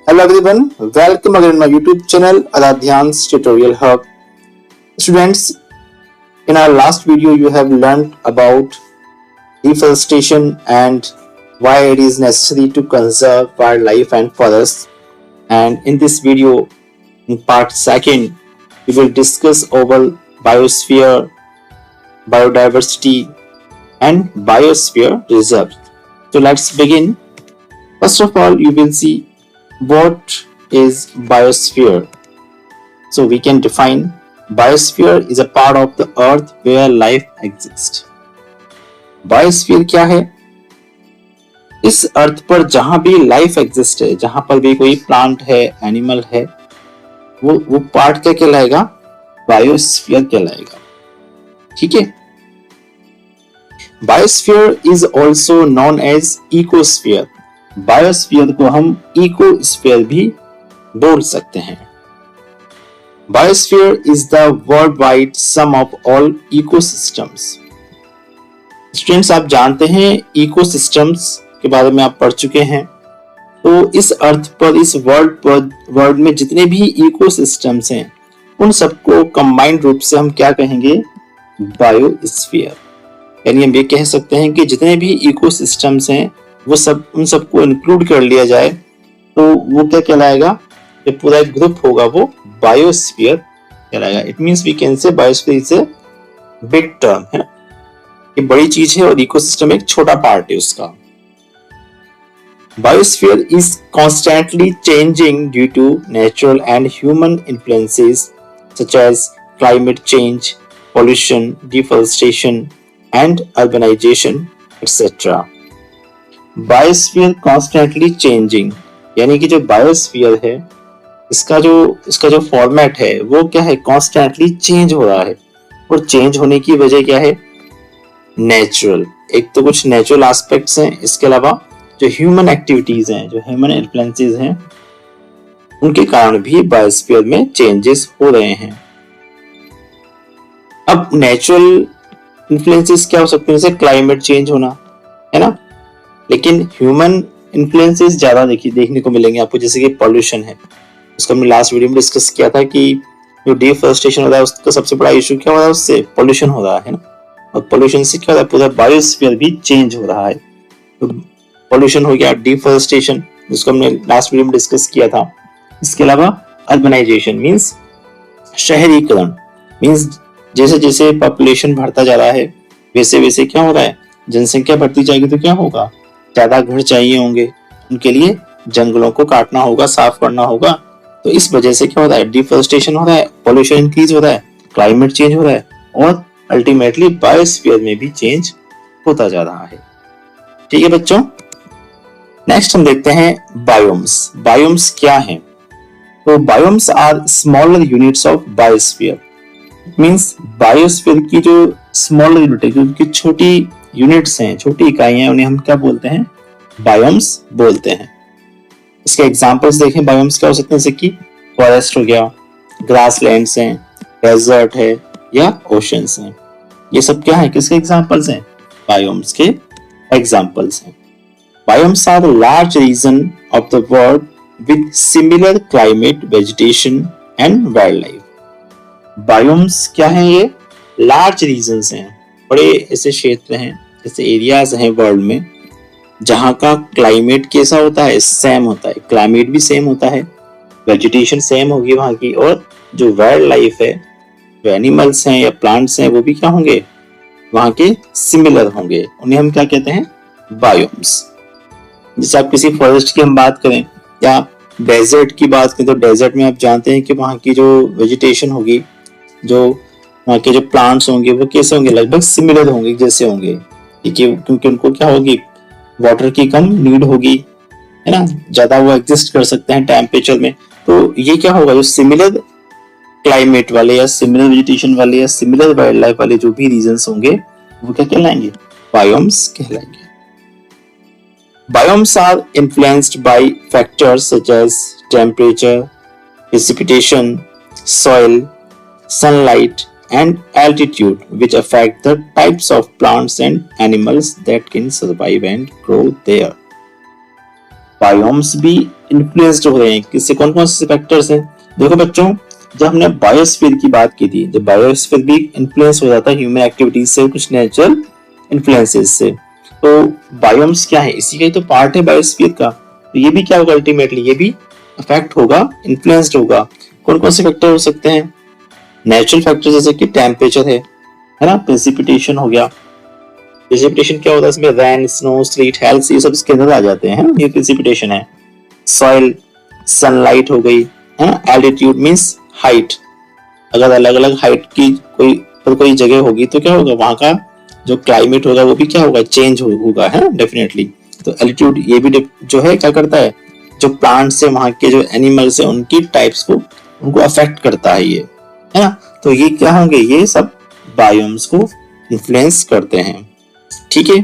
Hello everyone, welcome again on my YouTube channel Aradhyan's Tutorial Hub. Students, in our last video you have learned about deforestation and why it is necessary to conserve wildlife and forests. And in this video, in part second, we will discuss over biosphere, biodiversity and biosphere reserves. So let's begin. First of all, you will see what is biosphere. So we can define biosphere is a part of the earth where life exists. Biosphere क्या है? इस अर्थ पर जहां भी life exist है, जहां पर भी कोई प्लांट है, एनिमल है, वो पार्ट क्या कहलाएगा? बायोस्फीयर कहलाएगा. ठीक है. Biosphere is also known as ecosphere. Biosphere को हम इकोस्फीयर भी बोल सकते हैं. Biosphere is the world wide sum of all ecosystems. Students, आप जानते हैं इकोसिस्टम्स के बारे में आप पढ़ चुके हैं. तो इस अर्थ पर, इस वर्ल्ड में जितने भी इकोसिस्टम्स हैं, उन सबको कंबाइंड रूप से हम क्या कहेंगे? बायोस्फीयर. यानी हम ये कह सकते हैं कि जितने भी इकोसिस्टम्स हैं वो सब, उन सबको इंक्लूड कर लिया जाए तो वो क्या कहलाएगा? ये पूरा एक ग्रुप होगा, वो बायोस्फीयर कहलाएगा. It means we can say biosphere is a big term, है ना. ये बड़ी चीज है और इकोसिस्टम एक छोटा पार्ट है उसका. Biosphere is constantly changing due to natural and human influences such as climate change, pollution, deforestation and urbanization, etc. Biosphere constantly changing, यानी कि जो बायोस्फीयर है इसका जो फॉर्मेट है वो क्या है? कॉन्स्टेंटली चेंज हो रहा है. और चेंज होने की वजह क्या है? नेचुरल. एक तो कुछ नेचुरल एस्पेक्ट्स हैं, इसके अलावा जो ह्यूमन एक्टिविटीज हैं, जो ह्यूमन इन्फ्लुएंसेस हैं, उनके कारण भी बायोस्फीयर में चेंजेस हो रहे हैं. अब नेचुरल इन्फ्लुएंसेस क्या हो सकते हैं? जैसे क्लाइमेट चेंज होना, है ना. लेकिन ह्यूमन इन्फ्लुएंसेस ज्यादा देखने को मिलेंगे आपको. जैसे कि पॉल्यूशन है, उसको हमने लास्ट वीडियो में डिस्कस किया था कि जो डिफॉरेस्टेशन हो रहा है उसका सबसे बड़ा इशू क्या हो रहा है? उससे पॉल्यूशन हो रहा है ना. और पॉल्यूशन से क्या हो रहा है? पूरा बायोस्फीयर भी चेंज हो रहा है. तो पॉल्यूशन हो गया, डिफॉरेस्टेशन, जिसको हमने लास्ट वीडियो में डिस्कस किया था. इसके अलावा अर्बनाइजेशन मीन्स शहरीकरण. मीन्स जैसे जैसे पॉपुलेशन बढ़ता जा रहा है वैसे वैसे क्या हो रहा है? जनसंख्या बढ़ती जाएगी तो क्या होगा? ज्यादा घर चाहिए होंगे, उनके लिए जंगलों को काटना होगा, साफ करना होगा. तो इस वजह से क्या हो रहा है? डिफॉरेस्टेशन हो रहा है, पॉल्यूशन इंक्रीज हो रहा है, क्लाइमेट चेंज हो रहा है और अल्टीमेटली बायोस्फीयर में भी चेंज होता जा रहा है. ठीक है बच्चों. नेक्स्ट हम देखते हैं बायोम्स. बायोम्स क्या है? तो biomes are smaller units of biosphere. Means biosphere की जो स्मॉलर यूनिट है, जो छोटी यूनिट्स हैं, छोटी इकाइयां हैं, उन्हें हम क्या बोलते हैं? बायोम्स बोलते हैं. इसके एग्जांपल्स देखें. बायोम्स क्या हो सकते हैं? जैसे कि फॉरेस्ट हो गया, ग्रासलैंड्स हैं, डेजर्ट है या ओशंस हैं. ये सब क्या है? किसके एग्जांपल्स हैं? बायोम्स के एग्जांपल्स हैं. Biomes are large region of the world with similar climate, vegetation and wildlife. Biomes क्या है? ये लार्ज रीजन्स हैं, बड़े ऐसे क्षेत्र हैं, ऐसे एरियाज हैं वर्ल्ड में जहाँ का क्लाइमेट कैसा होता है? सेम होता है. क्लाइमेट भी सेम होता है, वेजिटेशन सेम होगी वहाँ की, और जो वाइल्ड लाइफ है, जो एनिमल्स हैं या प्लांट्स हैं, वो भी क्या होंगे? वहाँ के सिमिलर होंगे. उन्हें हम क्या कहते हैं? बायोम्स. जैसे आप किसी फॉरेस्ट की हम बात करें या डेजर्ट की बात करें, तो डेजर्ट में आप जानते हैं कि वहाँ की जो वेजिटेशन होगी, जो वहाँ के जो प्लांट्स होंगे, वो कैसे होंगे? लगभग सिमिलर होंगे, जैसे होंगे. क्योंकि उनको क्या होगी? वाटर की कम नीड होगी, है ना. ज्यादा वो एग्जिस्ट कर सकते हैं टेम्परेचर में. तो ये क्या होगा? जो सिमिलर क्लाइमेट वाले या सिमिलर वेजिटेशन वाले या सिमिलर वाइल्ड लाइफ वाले जो भी रीजन्स होंगे, वो क्या कहलाएंगे? बायोम्स कहलाएंगे. Biomes are influenced by factors such as temperature, precipitation, soil, sunlight, and altitude, which affect the types of plants and animals that can survive and grow there. Biomes भी influenced हो रहे हैं। किससे? कौन कौन से फैक्टर्स हैं? देखो बच्चों, जब हमने बायोस्फीयर की बात की थी, जब बायोस्फीयर भी इन्फ्लुएंस हो जाता है ह्यूमन एक्टिविटीज से, कुछ नेचुरल इन्फ्लुएंसेस से। तो बायोम्स क्या है? इसी का ही तो पार्ट है बायोस्फीयर का। तो ये भी क्या होगा? अल्टीमेटली ये भी अफेक्ट होगा, इन्फ्लुएंस्ड होगा। कौन कौन से फैक्टर हो सकते हैं? नेचुरल फैक्टर जैसे कि टेम्परेचर है ना, प्रेसिपिटेशन हो गया। प्रेसिपिटेशन क्या होता है? इसमें रेन, स्नो, स्लीट, हेल्स, ये सब इसके अंदर आ जाते हैं, ये प्रेसिपिटेशन है। सॉइल, सनलाइट हो गई, है ना। एल्टीट्यूड मींस हाइट, अगर अलग अलग हाइट की कोई जगह होगी तो क्या होगा? वहां का जो क्लाइमेट होगा वो भी क्या होगा? चेंज होगा, है डेफिनेटली। तो एल्टीट्यूड ये भी जो है क्या करता है? जो प्लांट्स है, वहां के जो एनिमल्स है, उनकी टाइप्स को उनको अफेक्ट करता है ये, है ना। तो ये क्या होंगे? ये सब बायोम्स को इन्फ्लुएंस करते हैं। ठीक है,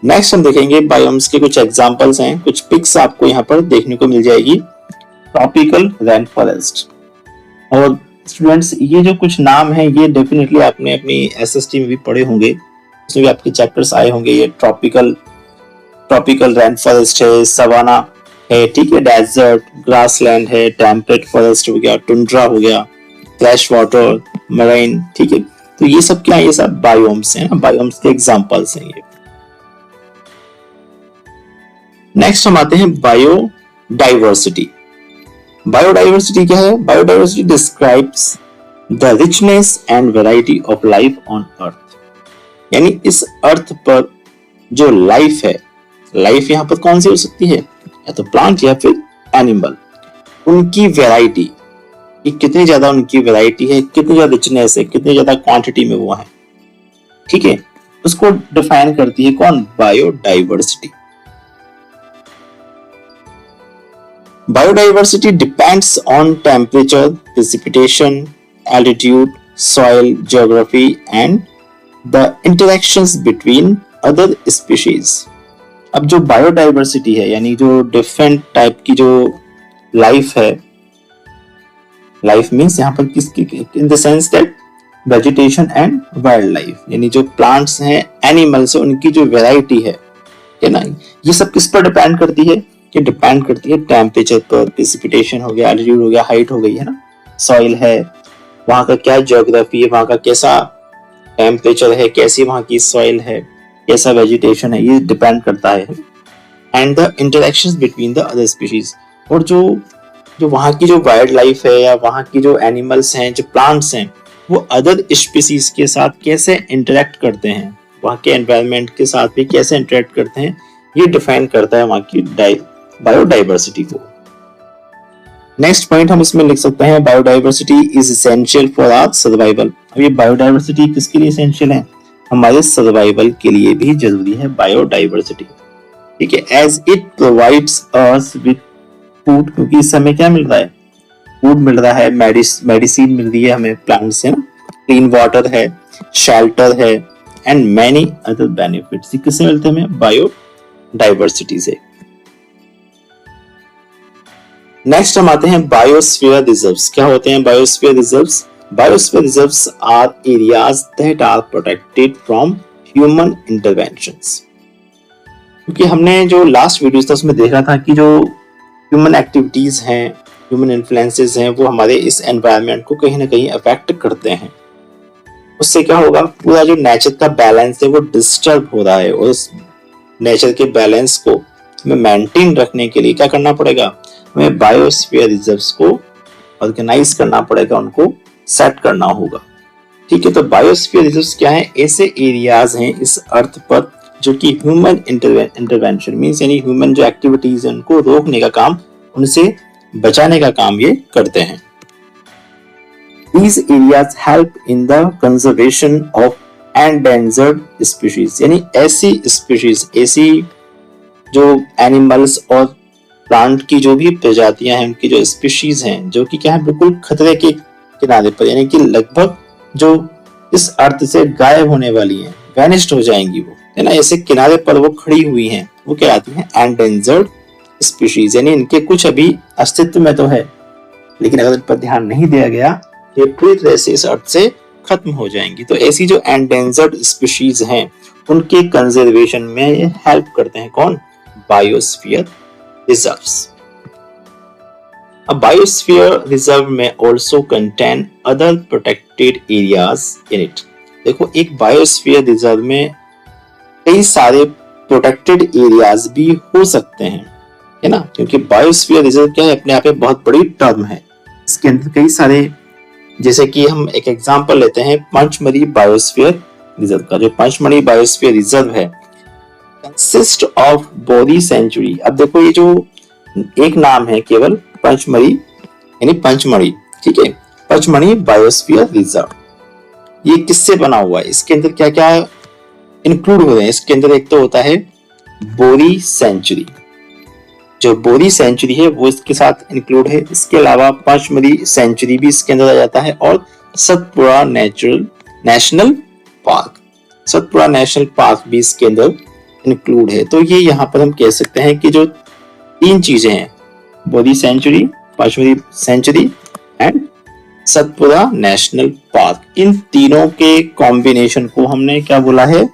नेक्स्ट हम देखेंगे बायोम्स के कुछ एग्जांपल्स हैं, कुछ पिक्स आपको यहाँ पर देखने को मिल जाएगी। Tropical rain forest. और स्टूडेंट्स, ये जो कुछ नाम है ये डेफिनेटली आपने अपनी एसएसटी में भी पढ़े होंगे, इसमें भी आपके चैप्टर्स आए होंगे। ये ट्रॉपिकल रेन फॉरेस्ट है, सवाना है, ठीक है, डेजर्ट, ग्रासलैंड है, टेम्परेट फॉरेस्ट हो गया, टुंड्रा हो गया, फ्लैश वाटर, मराइन, ठीक है। तो ये सब क्या है? ये सब बायोम्स हैं ना, बायोम्स के एग्जांपल्स हैं ये। नेक्स्ट हम आते हैं बायोडाइवर्सिटी। बायोडाइवर्सिटी क्या है? Biodiversity describes the richness and variety of life on earth. यानी इस अर्थ पर जो लाइफ है, लाइफ यहाँ पर कौन सी हो सकती है? या तो प्लांट या फिर एनिमल, उनकी वैरायटी, कि कितनी ज्यादा उनकी वैरायटी है, कितनी ज्यादा रिचनेस है, कितनी ज्यादा क्वांटिटी में वो है, ठीक है, उसको डिफाइन करती है कौन? Biodiversity. Biodiversity depends on temperature, precipitation, altitude, soil, geography and the interactions between other species. अब जो बायोडाइवर्सिटी है, यानी जो डिफरेंट टाइप की जो लाइफ है, लाइफ मीन्स यहाँ पर किसकी? In the sense that vegetation and wild life, यानी जो प्लांट्स हैं, एनिमल्स हैं, उनकी जो वैरायटी है ना, ये सब किस पर डिपेंड करती है? ये डिपेंड करती है टेम्परेचर पर, प्रेसिपिटेशन हो गया, एल्टीट्यूड हो गया, हाइट हो गई, है ना, सॉइल है, वहां का क्या ज्योग्राफी है, वहां का कैसा टेम्परेचर है, कैसी वहां की सॉइल है, कैसा वेजिटेशन है, ये डिपेंड करता है। And the interactions between the other species, और जो वहां की जो वाइल्ड लाइफ है, या वहां की जो एनिमल्स हैं, जो प्लांट्स हैं, वो अदर स्पीशीज के साथ कैसे इंटरेक्ट करते हैं, वहां के एनवायरनमेंट के साथ भी कैसे इंटरेक्ट करते हैं, ये डिफाइन करता है वहां की बायोडाइवर्सिटी को। नेक्स्ट पॉइंट हम इसमें लिख सकते हैं, biodiversity is essential for our survival. अब ये बायोडाइवर्सिटी किसके लिए एसेंशियल है? हमारे सर्वाइवल के लिए भी जरूरी है बायोडाइवर्सिटी, ठीक है, as it provides us with food, क्योंकि इस समय क्या मिल रहा है? फूड मिल रहा है, मेडिसिन मिल रही है हमें प्लांट से ना, क्लीन वाटर है, शेल्टर है, एंड मैनी अदर बेनिफिट्स। किससे मिलते हैं हमें? बायोडाइवर्सिटी से। नेक्स्ट हम आते हैं बायोस्फीयर रिजर्व्स। क्या होते हैं biosphere reserves? Biosphere reserves are areas that are protected from human interventions. क्योंकि हमने जो लास्ट वीडियोस था उसमें देखा था कि जो ह्यूमन एक्टिविटीज हैं, ह्यूमन इन्फ्लुएंसेस हैं, वो हमारे इस एनवायरनमेंट को कहीं ना कहीं अफेक्ट करते हैं। उससे क्या होगा? पूरा जो नेचर का बैलेंस है वो डिस्टर्ब हो रहा है, और उस नेचर के बैलेंस को हमें मेंटेन रखने के लिए क्या करना पड़ेगा? हमें बायोस्फीयर रिजर्व्स को ऑर्गेनाइज करना पड़ेगा, उनको सेट करना होगा, ठीक है। तो बायोस्फीयर रिजर्व्स क्या है? ऐसे एरियाज हैं इस अर्थ पर जो कि ह्यूमन इंटरवेंशन मींस, यानी ह्यूमन जो एक्टिविटीज है उनको रोकने का काम, उनसे बचाने का काम ये करते हैं। These areas help in the conservation of endangered species, यानी ऐसी स्पीशीज, ऐसी जो एनिमल्स और प्लांट की जो भी प्रजातियां हैं, उनकी जो स्पीशीज हैं, जो कि क्या है? बिल्कुल खतरे के किनारे पर, यानी कि लगभग जो इस अर्थ से गायब होने वाली हैं, वैनिश्ड हो जाएंगी वो, है ना, ऐसे किनारे पर वो खड़ी हुई हैं, वो क्या आती हैं? एंडेंजर्ड स्पीशीज, यानी इनके कुछ अभी अस्तित्व में तो है, लेकिन अगर इन पर ध्यान नहीं दिया गया, ये पूरी तरह से इस अर्थ से खत्म हो जाएंगी। तो ऐसी जो एंडेंजर्ड स्पीशीज हैं, उनके कंजर्वेशन में ये हेल्प करते हैं कौन? Biosphere reserves. A biosphere reserve may also contain other protected areas in it। देखो एक बायोस्फीयर रिजर्व में कई सारे प्रोटेक्टेड एरियाज भी हो सकते हैं, है ना, क्योंकि बायोस्फीयर रिजर्व क्या है, अपने आप में बहुत बड़ी टर्म है। इसके अंदर कई सारे, जैसे कि हम एक एग्जांपल लेते हैं पंचमढ़ी बायोस्फीयर रिजर्व का। जो पंचमढ़ी बायोस्फीयर रिजर्व है कंसिस्ट ऑफ बोरी सेंचुरी। अब देखो ये जो एक नाम है केवल पंचमढ़ी, यानी पंचमढ़ी, ठीक है, पंचमढ़ी बायोस्फीयर रिजर्व, ये किससे बना हुआ है, इसके अंदर क्या क्या इंक्लूड हो रहे हैं। इसके अंदर एक तो होता है बोरी सेंचुरी, जो बोरी सेंचुरी है वो इसके साथ इंक्लूड है। इसके अलावा पंचमढ़ी सेंचुरी भी इसके अंदर आ जाता है, और Satpura national park, Satpura national park भी इसके अंदर इंक्लूड है। तो ये यहाँ पर हम कह सकते हैं कि जो तीन चीजें हैं, Bori sanctuary, Pachmarhi sanctuary and Satpura national park, इन तीनों के कॉम्बिनेशन को हमने क्या बोला है,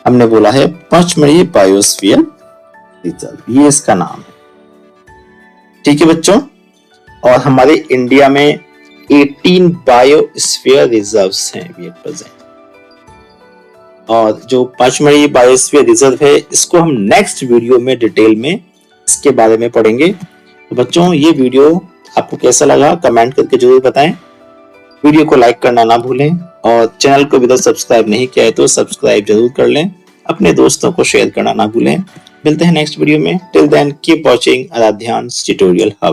हमने बोला है पंचमढ़ी बायोस्फीयर रिजर्व, ये इसका नाम है। ठीक है बच्चों, और हमारे इंडिया में 18 बायोस्फीयर रिजर्व्स हैं अभी एट प्रेजेंट। और जो पंचमढ़ी बायोस्फीयर रिजर्व है इसको हम नेक्स्ट वीडियो में डिटेल में इसके बारे में पढ़ेंगे। तो बच्चों ये वीडियो आपको कैसा लगा कमेंट करके जरूर बताएं। वीडियो को लाइक करना ना भूलें, और चैनल को अभी तक सब्सक्राइब नहीं किया है तो सब्सक्राइब जरूर कर लें। अपने दोस्तों को शेयर करना ना भूलें। मिलते हैं नेक्स्ट वीडियो में। Till then keep watching Aaradhyans tutorial hub.